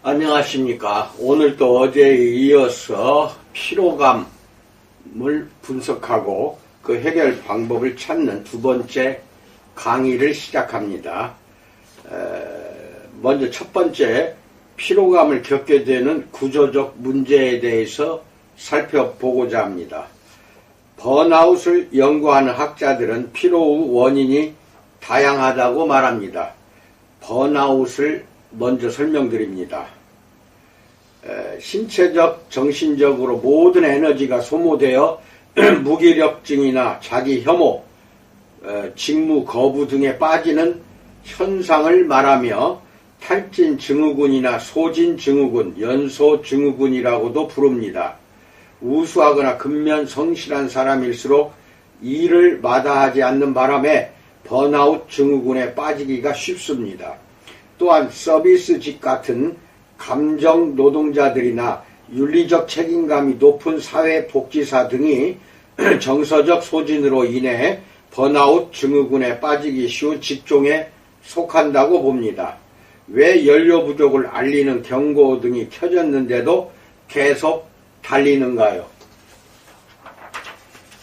안녕하십니까. 오늘도 어제에 이어서 피로감을 분석하고 그 해결 방법을 찾는 두 번째 강의를 시작합니다. 먼저 첫 번째, 피로감을 겪게 되는 구조적 문제에 대해서 살펴보고자 합니다. 번아웃을 연구하는 학자들은 피로의 원인이 다양하다고 말합니다. 번아웃을 먼저 설명드립니다. 신체적, 정신적으로 모든 에너지가 소모되어 무기력증이나 자기 혐오, 직무 거부 등에 빠지는 현상을 말하며 탈진 증후군이나 소진 증후군, 연소 증후군이라고도 부릅니다. 우수하거나 근면 성실한 사람일수록 일을 마다하지 않는 바람에 번아웃 증후군에 빠지기가 쉽습니다. 또한 서비스직 같은 감정 노동자들이나 윤리적 책임감이 높은 사회복지사 등이 정서적 소진으로 인해 번아웃 증후군에 빠지기 쉬운 직종에 속한다고 봅니다. 왜 연료 부족을 알리는 경고등이 켜졌는데도 계속 달리는가요?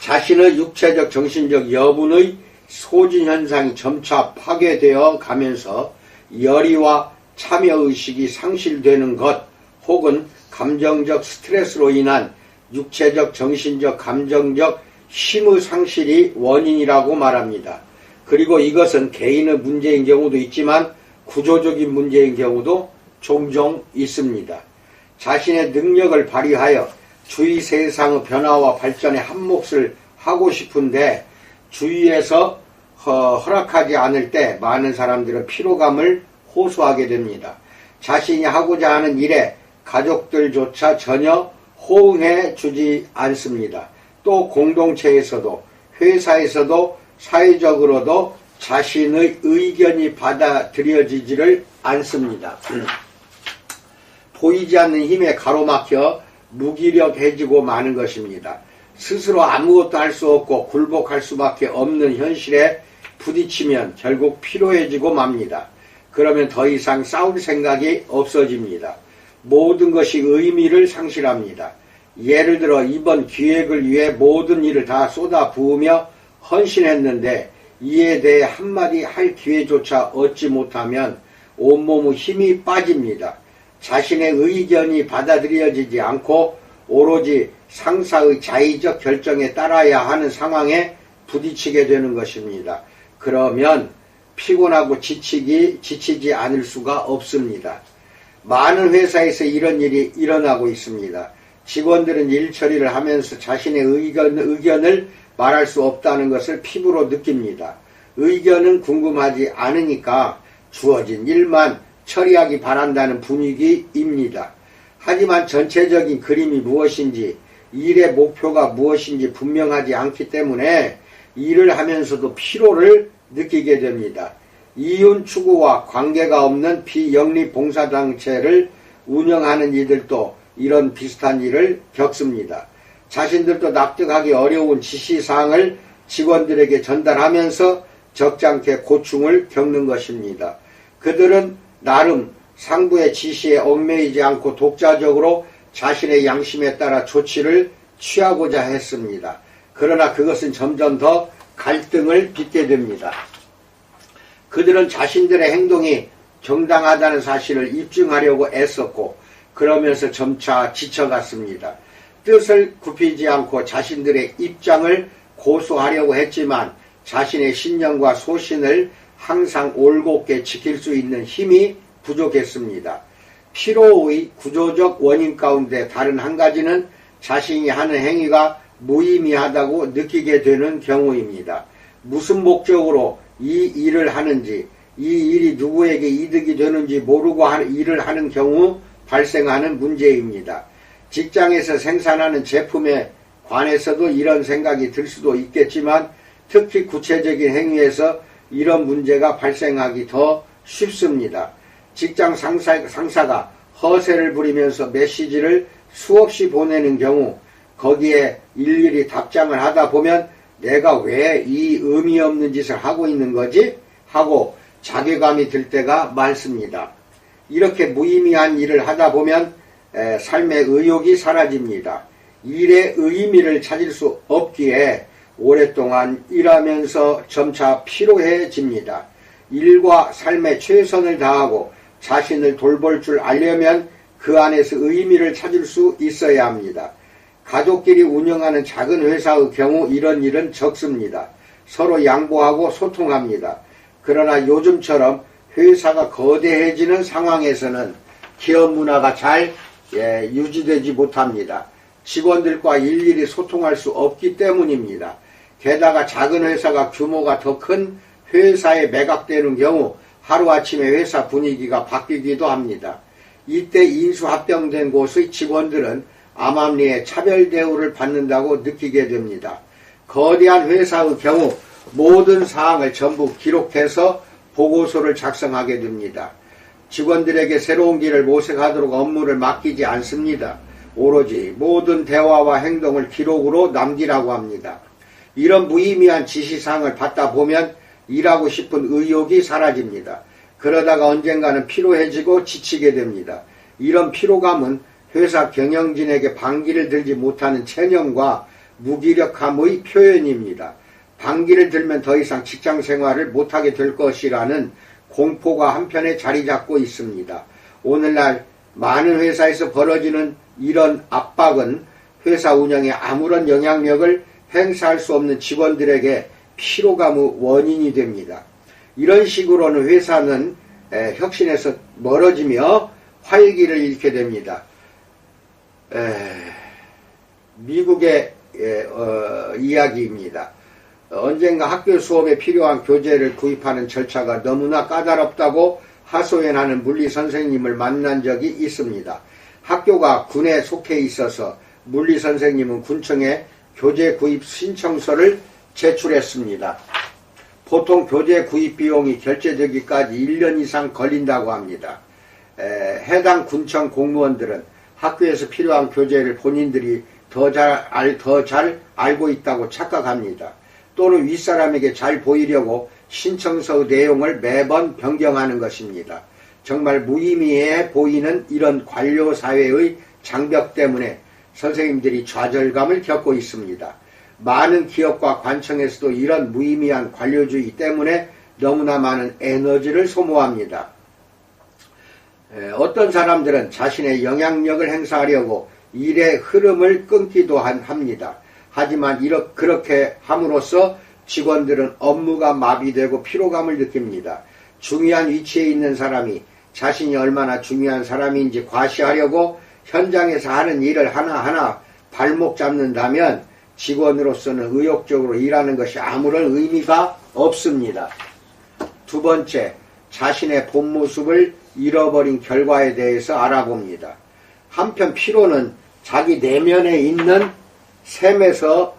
자신의 육체적, 정신적 여분의 소진 현상이 점차 파괴되어 가면서 열의와 참여의식이 상실되는 것, 혹은 감정적 스트레스로 인한 육체적, 정신적, 감정적 힘의 상실이 원인이라고 말합니다. 그리고 이것은 개인의 문제인 경우도 있지만 구조적인 문제인 경우도 종종 있습니다. 자신의 능력을 발휘하여 주위 세상의 변화와 발전에 한몫을 하고 싶은데 주위에서 허락하지 않을 때 많은 사람들은 피로감을 호소하게 됩니다. 자신이 하고자 하는 일에 가족들조차 전혀 호응해 주지 않습니다. 또 공동체에서도, 회사에서도, 사회적으로도 자신의 의견이 받아들여지지를 않습니다. 보이지 않는 힘에 가로막혀 무기력해지고 마는 것입니다. 스스로 아무것도 할 수 없고 굴복할 수밖에 없는 현실에 부딪히면 결국 피로해지고 맙니다. 그러면 더 이상 싸울 생각이 없어집니다. 모든 것이 의미를 상실합니다. 예를 들어 이번 기획을 위해 모든 일을 다 쏟아부으며 헌신했는데 이에 대해 한마디 할 기회조차 얻지 못하면 온몸의 힘이 빠집니다. 자신의 의견이 받아들여지지 않고 오로지 상사의 자의적 결정에 따라야 하는 상황에 부딪히게 되는 것입니다. 그러면 피곤하고 지치지 않을 수가 없습니다. 많은 회사에서 이런 일이 일어나고 있습니다. 직원들은 일 처리를 하면서 자신의 의견을 말할 수 없다는 것을 피부로 느낍니다. 의견은 궁금하지 않으니까 주어진 일만 처리하기 바란다는 분위기입니다. 하지만 전체적인 그림이 무엇인지, 일의 목표가 무엇인지 분명하지 않기 때문에 일을 하면서도 피로를 느끼게 됩니다. 이윤 추구와 관계가 없는 비영리 봉사단체를 운영하는 이들도 이런 비슷한 일을 겪습니다. 자신들도 납득하기 어려운 지시사항을 직원들에게 전달하면서 적잖게 고충을 겪는 것입니다. 그들은 나름 상부의 지시에 얽매이지 않고 독자적으로 자신의 양심에 따라 조치를 취하고자 했습니다. 그러나 그것은 점점 더 갈등을 빚게 됩니다. 그들은 자신들의 행동이 정당하다는 사실을 입증하려고 애썼고 그러면서 점차 지쳐갔습니다. 뜻을 굽히지 않고 자신들의 입장을 고수하려고 했지만 자신의 신념과 소신을 항상 올곧게 지킬 수 있는 힘이 부족했습니다. 피로의 구조적 원인 가운데 다른 한 가지는 자신이 하는 행위가 무의미하다고 느끼게 되는 경우입니다. 무슨 목적으로 이 일을 하는지, 이 일이 누구에게 이득이 되는지 모르고 일을 하는 경우 발생하는 문제입니다. 직장에서 생산하는 제품에 관해서도 이런 생각이 들 수도 있겠지만 특히 구체적인 행위에서 이런 문제가 발생하기 더 쉽습니다. 직장 상사가 허세를 부리면서 메시지를 수없이 보내는 경우 거기에 일일이 답장을 하다 보면 내가 왜 이 의미 없는 짓을 하고 있는 거지? 하고 자괴감이 들 때가 많습니다. 이렇게 무의미한 일을 하다 보면 삶의 의욕이 사라집니다. 일의 의미를 찾을 수 없기에 오랫동안 일하면서 점차 피로해집니다. 일과 삶에 최선을 다하고 자신을 돌볼 줄 알려면 그 안에서 의미를 찾을 수 있어야 합니다. 가족끼리 운영하는 작은 회사의 경우 이런 일은 적습니다. 서로 양보하고 소통합니다. 그러나 요즘처럼 회사가 거대해지는 상황에서는 기업 문화가 잘 유지되지 못합니다. 직원들과 일일이 소통할 수 없기 때문입니다. 게다가 작은 회사가 규모가 더 큰 회사에 매각되는 경우 하루아침에 회사 분위기가 바뀌기도 합니다. 이때 인수합병된 곳의 직원들은 암암리에 차별 대우를 받는다고 느끼게 됩니다. 거대한 회사의 경우 모든 사항을 전부 기록해서 보고서를 작성하게 됩니다. 직원들에게 새로운 길을 모색하도록 업무를 맡기지 않습니다. 오로지 모든 대화와 행동을 기록으로 남기라고 합니다. 이런 무의미한 지시사항을 받다 보면 일하고 싶은 의욕이 사라집니다. 그러다가 언젠가는 피로해지고 지치게 됩니다. 이런 피로감은 회사 경영진에게 방귀를 들지 못하는 체념과 무기력함의 표현입니다. 방귀를 들면 더 이상 직장 생활을 못하게 될 것이라는 공포가 한편에 자리 잡고 있습니다. 오늘날 많은 회사에서 벌어지는 이런 압박은 회사 운영에 아무런 영향력을 행사할 수 없는 직원들에게 피로감의 원인이 됩니다. 이런 식으로는 회사는 혁신에서 멀어지며 활기를 잃게 됩니다. 미국의 이야기입니다. 언젠가 학교 수업에 필요한 교재를 구입하는 절차가 너무나 까다롭다고 하소연하는 물리 선생님을 만난 적이 있습니다. 학교가 군에 속해 있어서 물리 선생님은 군청에 교재 구입 신청서를 제출했습니다. 보통 교재 구입 비용이 결제되기까지 1년 이상 걸린다고 합니다. 해당 군청 공무원들은 학교에서 필요한 교재를 본인들이 더 잘 알고 있다고 착각합니다. 또는 윗사람에게 잘 보이려고 신청서 내용을 매번 변경하는 것입니다. 정말 무의미해 보이는 이런 관료사회의 장벽 때문에 선생님들이 좌절감을 겪고 있습니다. 많은 기업과 관청에서도 이런 무의미한 관료주의 때문에 너무나 많은 에너지를 소모합니다. 어떤 사람들은 자신의 영향력을 행사하려고 일의 흐름을 끊기도 합니다. 하지만 그렇게 함으로써 직원들은 업무가 마비되고 피로감을 느낍니다. 중요한 위치에 있는 사람이 자신이 얼마나 중요한 사람인지 과시하려고 현장에서 하는 일을 하나하나 발목 잡는다면 직원으로서는 의욕적으로 일하는 것이 아무런 의미가 없습니다. 두 번째, 자신의 본 모습을 잃어버린 결과에 대해서 알아봅니다. 한편 피로는 자기 내면에 있는 샘에서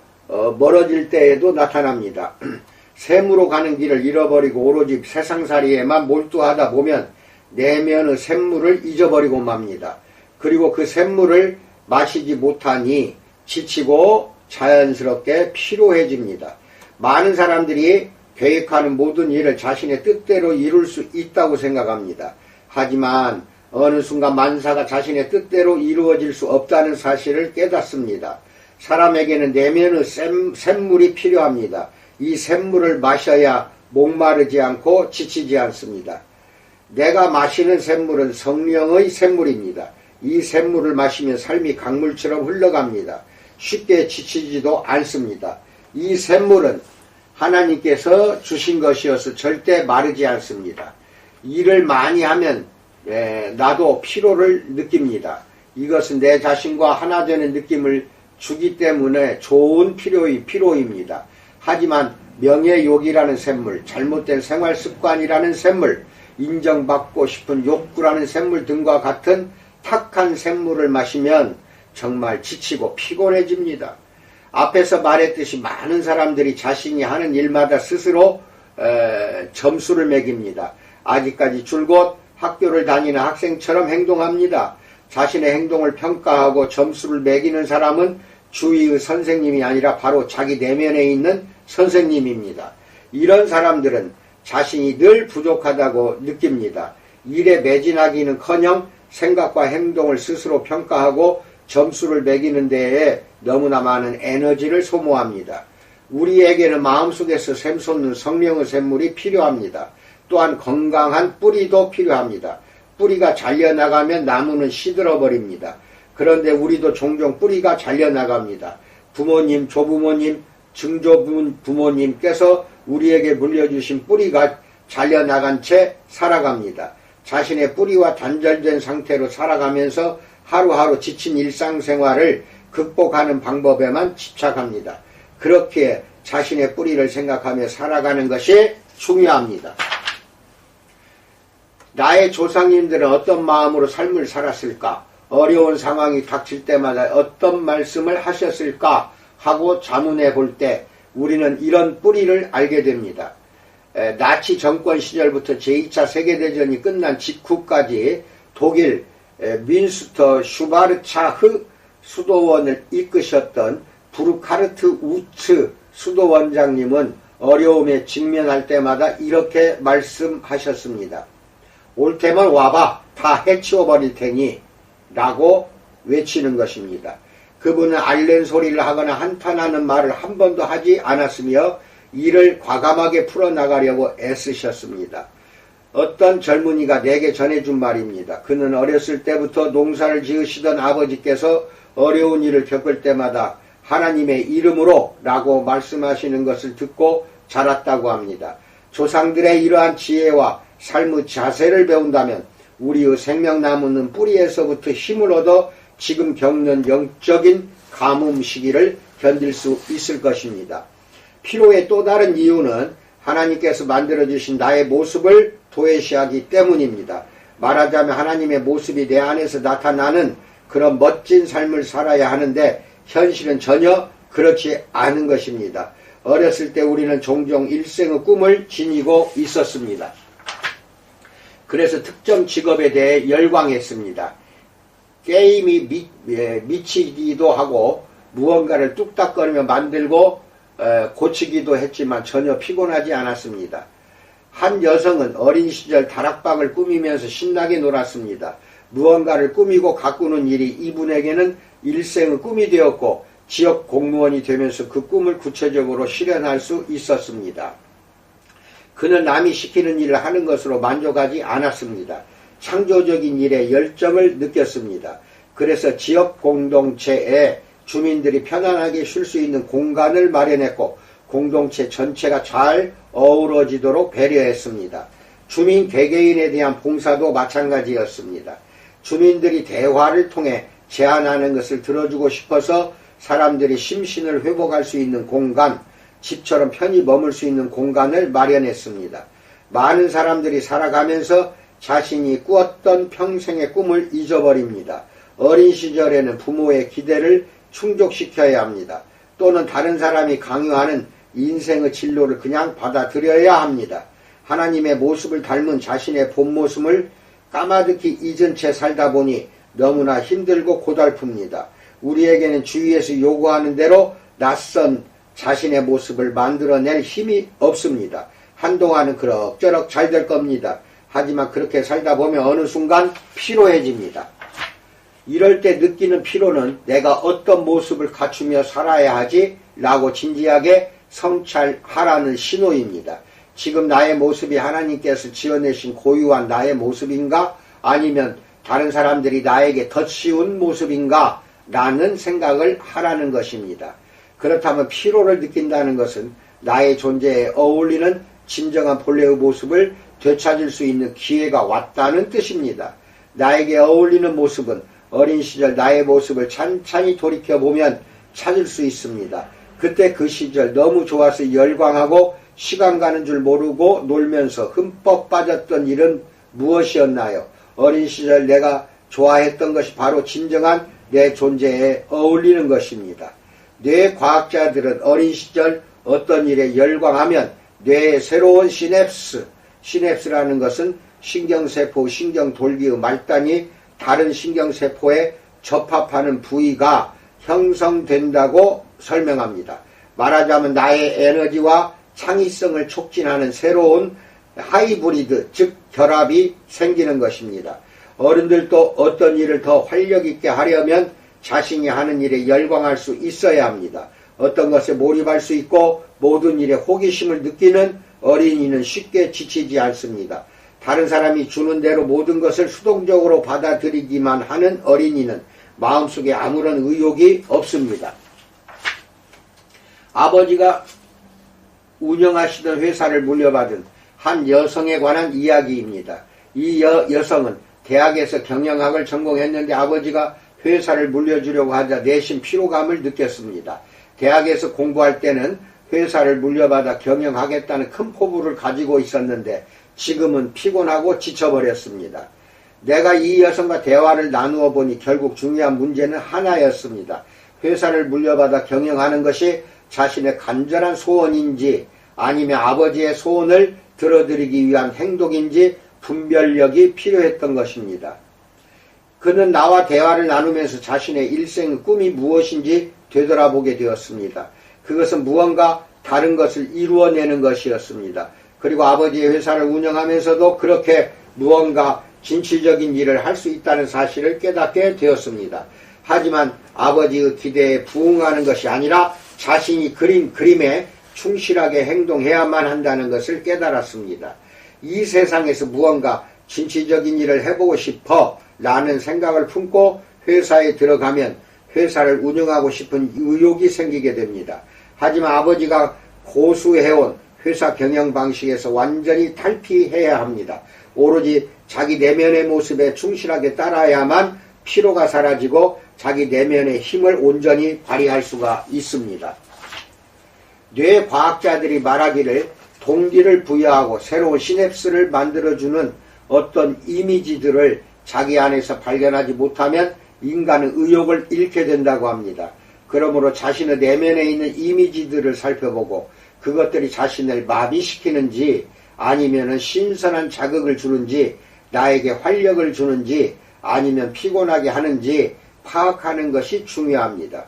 멀어질 때에도 나타납니다. 샘으로 가는 길을 잃어버리고 오로지 세상살이에만 몰두하다 보면 내면의 샘물을 잊어버리고 맙니다. 그리고 그 샘물을 마시지 못하니 지치고 자연스럽게 피로해집니다. 많은 사람들이 계획하는 모든 일을 자신의 뜻대로 이룰 수 있다고 생각합니다. 하지만 어느 순간 만사가 자신의 뜻대로 이루어질 수 없다는 사실을 깨닫습니다. 사람에게는 내면의 샘물이 필요합니다. 이 샘물을 마셔야 목마르지 않고 지치지 않습니다. 내가 마시는 샘물은 성령의 샘물입니다. 이 샘물을 마시면 삶이 강물처럼 흘러갑니다. 쉽게 지치지도 않습니다. 이 샘물은 하나님께서 주신 것이어서 절대 마르지 않습니다. 일을 많이 하면 나도 피로를 느낍니다. 이것은 내 자신과 하나 되는 느낌을 주기 때문에 좋은 피로입니다. 하지만 명예욕이라는 샘물, 잘못된 생활습관이라는 샘물, 인정받고 싶은 욕구라는 샘물 등과 같은 탁한 샘물을 마시면 정말 지치고 피곤해집니다. 앞에서 말했듯이 많은 사람들이 자신이 하는 일마다 스스로 점수를 매깁니다. 아직까지 줄곧 학교를 다니는 학생처럼 행동합니다. 자신의 행동을 평가하고 점수를 매기는 사람은 주위의 선생님이 아니라 바로 자기 내면에 있는 선생님입니다. 이런 사람들은 자신이 늘 부족하다고 느낍니다. 일에 매진하기는커녕 생각과 행동을 스스로 평가하고 점수를 매기는 데에 너무나 많은 에너지를 소모합니다. 우리에게는 마음속에서 샘솟는 성령의 샘물이 필요합니다. 또한 건강한 뿌리도 필요합니다. 뿌리가 잘려나가면 나무는 시들어버립니다. 그런데 우리도 종종 뿌리가 잘려나갑니다. 부모님, 조부모님, 증조부모님께서 우리에게 물려주신 뿌리가 잘려나간 채 살아갑니다. 자신의 뿌리와 단절된 상태로 살아가면서 하루하루 지친 일상생활을 극복하는 방법에만 집착합니다. 그렇게 자신의 뿌리를 생각하며 살아가는 것이 중요합니다. 나의 조상님들은 어떤 마음으로 삶을 살았을까? 어려운 상황이 닥칠 때마다 어떤 말씀을 하셨을까? 하고 자문해 볼 때 우리는 이런 뿌리를 알게 됩니다. 나치 정권 시절부터 제2차 세계대전이 끝난 직후까지 독일 민스터 슈바르차흐 수도원을 이끄셨던 부르카르트 우츠 수도원장님은 어려움에 직면할 때마다 이렇게 말씀하셨습니다. 올 테면 와봐, 다 해치워버릴 테니 라고 외치는 것입니다. 그분은 앓는 소리를 하거나 한탄하는 말을 한 번도 하지 않았으며 일을 과감하게 풀어나가려고 애쓰셨습니다. 어떤 젊은이가 내게 전해준 말입니다. 그는 어렸을 때부터 농사를 지으시던 아버지께서 어려운 일을 겪을 때마다 하나님의 이름으로 라고 말씀하시는 것을 듣고 자랐다고 합니다. 조상들의 이러한 지혜와 삶의 자세를 배운다면 우리의 생명나무는 뿌리에서부터 힘을 얻어 지금 겪는 영적인 가뭄 시기를 견딜 수 있을 것입니다. 피로의 또 다른 이유는 하나님께서 만들어주신 나의 모습을 도외시하기 때문입니다. 말하자면 하나님의 모습이 내 안에서 나타나는 그런 멋진 삶을 살아야 하는데 현실은 전혀 그렇지 않은 것입니다. 어렸을 때 우리는 종종 일생의 꿈을 지니고 있었습니다. 그래서 특정 직업에 대해 열광했습니다. 게임이 미치기도 하고 무언가를 뚝딱거리며 만들고 고치기도 했지만 전혀 피곤하지 않았습니다. 한 여성은 어린 시절 다락방을 꾸미면서 신나게 놀았습니다. 무언가를 꾸미고 가꾸는 일이 이분에게는 일생의 꿈이 되었고 지역 공무원이 되면서 그 꿈을 구체적으로 실현할 수 있었습니다. 그는 남이 시키는 일을 하는 것으로 만족하지 않았습니다. 창조적인 일에 열정을 느꼈습니다. 그래서 지역 공동체에 주민들이 편안하게 쉴 수 있는 공간을 마련했고 공동체 전체가 잘 어우러지도록 배려했습니다. 주민 개개인에 대한 봉사도 마찬가지였습니다. 주민들이 대화를 통해 제안하는 것을 들어주고 싶어서 사람들이 심신을 회복할 수 있는 공간, 집처럼 편히 머물 수 있는 공간을 마련했습니다. 많은 사람들이 살아가면서 자신이 꾸었던 평생의 꿈을 잊어버립니다. 어린 시절에는 부모의 기대를 충족시켜야 합니다. 또는 다른 사람이 강요하는 인생의 진로를 그냥 받아들여야 합니다. 하나님의 모습을 닮은 자신의 본 모습을 까마득히 잊은 채 살다 보니 너무나 힘들고 고달픕니다. 우리에게는 주위에서 요구하는 대로 낯선 자신의 모습을 만들어낼 힘이 없습니다. 한동안은 그럭저럭 잘 될 겁니다. 하지만 그렇게 살다 보면 어느 순간 피로해집니다. 이럴 때 느끼는 피로는 내가 어떤 모습을 갖추며 살아야 하지? 라고 진지하게 성찰하라는 신호입니다. 지금 나의 모습이 하나님께서 지어내신 고유한 나의 모습인가? 아니면 다른 사람들이 나에게 더 쉬운 모습인가? 라는 생각을 하라는 것입니다. 그렇다면 피로를 느낀다는 것은 나의 존재에 어울리는 진정한 본래의 모습을 되찾을 수 있는 기회가 왔다는 뜻입니다. 나에게 어울리는 모습은 어린 시절 나의 모습을 찬찬히 돌이켜보면 찾을 수 있습니다. 그때 그 시절 너무 좋아서 열광하고 시간 가는 줄 모르고 놀면서 흠뻑 빠졌던 일은 무엇이었나요? 어린 시절 내가 좋아했던 것이 바로 진정한 내 존재에 어울리는 것입니다. 뇌과학자들은 어린 시절 어떤 일에 열광하면 뇌의 새로운 시냅스라는 것은 신경세포, 신경돌기의 말단이 다른 신경세포에 접합하는 부위가 형성된다고 설명합니다. 말하자면 나의 에너지와 창의성을 촉진하는 새로운 하이브리드, 즉 결합이 생기는 것입니다. 어른들도 어떤 일을 더 활력 있게 하려면 자신이 하는 일에 열광할 수 있어야 합니다. 어떤 것에 몰입할 수 있고 모든 일에 호기심을 느끼는 어린이는 쉽게 지치지 않습니다. 다른 사람이 주는 대로 모든 것을 수동적으로 받아들이기만 하는 어린이는 마음속에 아무런 의욕이 없습니다. 아버지가 운영하시던 회사를 물려받은 한 여성에 관한 이야기입니다. 이 여성은 대학에서 경영학을 전공했는데 아버지가 회사를 물려주려고 하자 내심 피로감을 느꼈습니다. 대학에서 공부할 때는 회사를 물려받아 경영하겠다는 큰 포부를 가지고 있었는데 지금은 피곤하고 지쳐버렸습니다. 내가 이 여성과 대화를 나누어 보니 결국 중요한 문제는 하나였습니다. 회사를 물려받아 경영하는 것이 자신의 간절한 소원인지 아니면 아버지의 소원을 들어드리기 위한 행동인지 분별력이 필요했던 것입니다. 그는 나와 대화를 나누면서 자신의 일생의 꿈이 무엇인지 되돌아보게 되었습니다. 그것은 무언가 다른 것을 이루어내는 것이었습니다. 그리고 아버지의 회사를 운영하면서도 그렇게 무언가 진취적인 일을 할 수 있다는 사실을 깨닫게 되었습니다. 하지만 아버지의 기대에 부응하는 것이 아니라 자신이 그린 그림에 충실하게 행동해야만 한다는 것을 깨달았습니다. 이 세상에서 무언가 진취적인 일을 해보고 싶어 라는 생각을 품고 회사에 들어가면 회사를 운영하고 싶은 의욕이 생기게 됩니다. 하지만 아버지가 고수해온 회사 경영 방식에서 완전히 탈피해야 합니다. 오로지 자기 내면의 모습에 충실하게 따라야만 피로가 사라지고 자기 내면의 힘을 온전히 발휘할 수가 있습니다. 뇌과학자들이 말하기를 동기를 부여하고 새로운 시냅스를 만들어주는 어떤 이미지들을 자기 안에서 발견하지 못하면 인간은 의욕을 잃게 된다고 합니다. 그러므로 자신의 내면에 있는 이미지들을 살펴보고 그것들이 자신을 마비시키는지 아니면 신선한 자극을 주는지 나에게 활력을 주는지 아니면 피곤하게 하는지 파악하는 것이 중요합니다.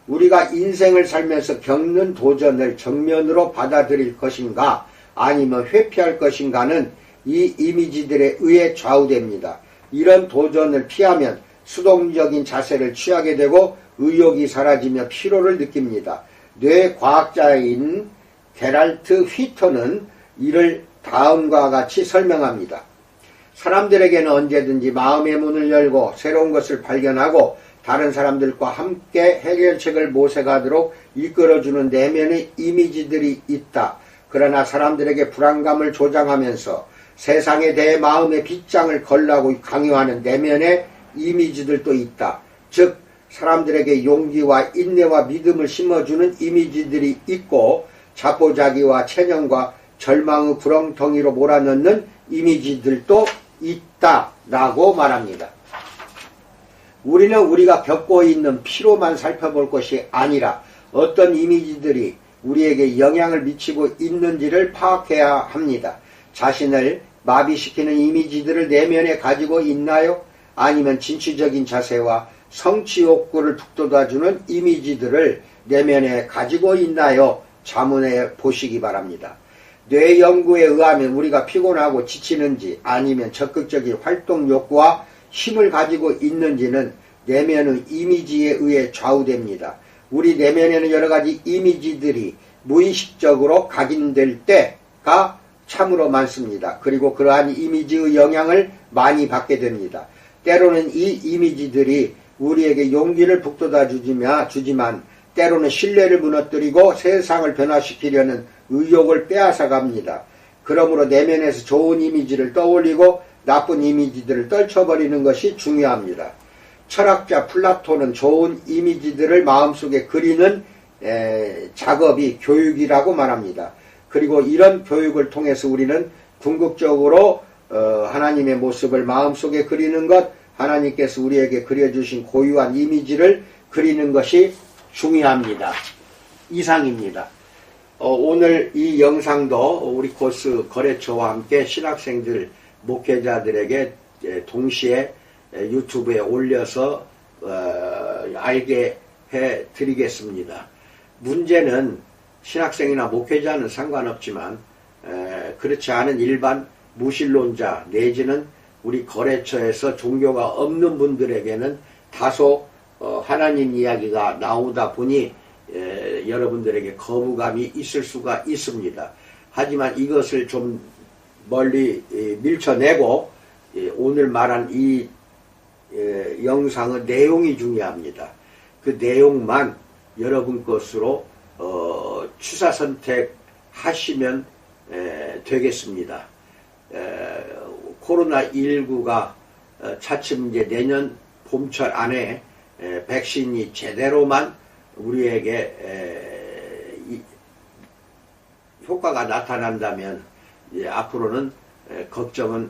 우리가 인생을 살면서 겪는 도전을 정면으로 받아들일 것인가 아니면 회피할 것인가는 이 이미지들에 의해 좌우됩니다. 이런 도전을 피하면 수동적인 자세를 취하게 되고 의욕이 사라지며 피로를 느낍니다. 뇌과학자인 게랄트 휘터는 이를 다음과 같이 설명합니다. 사람들에게는 언제든지 마음의 문을 열고 새로운 것을 발견하고 다른 사람들과 함께 해결책을 모색하도록 이끌어주는 내면의 이미지들이 있다. 그러나 사람들에게 불안감을 조장하면서 세상에 대해 마음의 빗장을 걸라고 강요하는 내면의 이미지들도 있다. 즉 사람들에게 용기와 인내와 믿음을 심어주는 이미지들이 있고 자포자기와 체념과 절망의 구렁텅이로 몰아넣는 이미지들도 있다라고 말합니다. 우리는 우리가 겪고 있는 피로만 살펴볼 것이 아니라 어떤 이미지들이 우리에게 영향을 미치고 있는지를 파악해야 합니다. 자신을 마비시키는 이미지들을 내면에 가지고 있나요? 아니면 진취적인 자세와 성취 욕구를 북돋아주는 이미지들을 내면에 가지고 있나요? 자문해 보시기 바랍니다. 뇌 연구에 의하면 우리가 피곤하고 지치는지 아니면 적극적인 활동 욕구와 힘을 가지고 있는지는 내면의 이미지에 의해 좌우됩니다. 우리 내면에는 여러 가지 이미지들이 무의식적으로 각인될 때가 참으로 많습니다. 그리고 그러한 이미지의 영향을 많이 받게 됩니다. 때로는 이 이미지들이 우리에게 용기를 북돋아 주지만 때로는 신뢰를 무너뜨리고 세상을 변화시키려는 의욕을 빼앗아갑니다. 그러므로 내면에서 좋은 이미지를 떠올리고 나쁜 이미지들을 떨쳐버리는 것이 중요합니다. 철학자 플라톤은 좋은 이미지들을 마음속에 그리는 작업이 교육이라고 말합니다. 그리고 이런 교육을 통해서 우리는 궁극적으로 하나님의 모습을 마음속에 그리는 것, 하나님께서 우리에게 그려주신 고유한 이미지를 그리는 것이 중요합니다. 이상입니다. 오늘 이 영상도 우리 코스 거래처와 함께 신학생들, 목회자들에게 동시에 유튜브에 올려서 알게 해 드리겠습니다. 문제는 신학생이나 목회자는 상관없지만 그렇지 않은 일반 무신론자 내지는 우리 거래처에서 종교가 없는 분들에게는 다소 하나님 이야기가 나오다 보니 여러분들에게 거부감이 있을 수가 있습니다. 하지만 이것을 좀 멀리 밀쳐내고 오늘 말한 이 영상의 내용이 중요합니다. 그 내용만 여러분 것으로 취사 선택하시면 되겠습니다. 코로나19가 차츰 이제 내년 봄철 안에 백신이 제대로만 우리에게 효과가 나타난다면 앞으로는 걱정은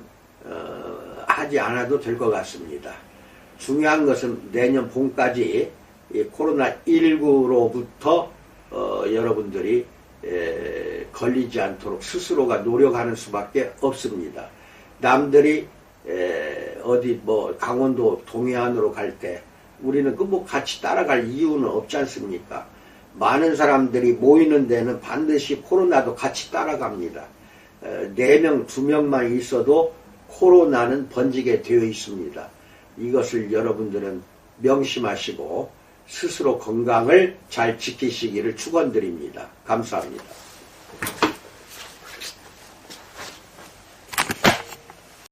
하지 않아도 될 것 같습니다. 중요한 것은 내년 봄까지 코로나19로부터 여러분들이 걸리지 않도록 스스로가 노력하는 수밖에 없습니다. 남들이 어디 뭐 강원도 동해안으로 갈 때 우리는 그 뭐 같이 따라갈 이유는 없지 않습니까? 많은 사람들이 모이는 데는 반드시 코로나도 같이 따라갑니다. 4명, 2명만 있어도 코로나는 번지게 되어 있습니다. 이것을 여러분들은 명심하시고 스스로 건강을 잘 지키시기를 축원드립니다. 감사합니다.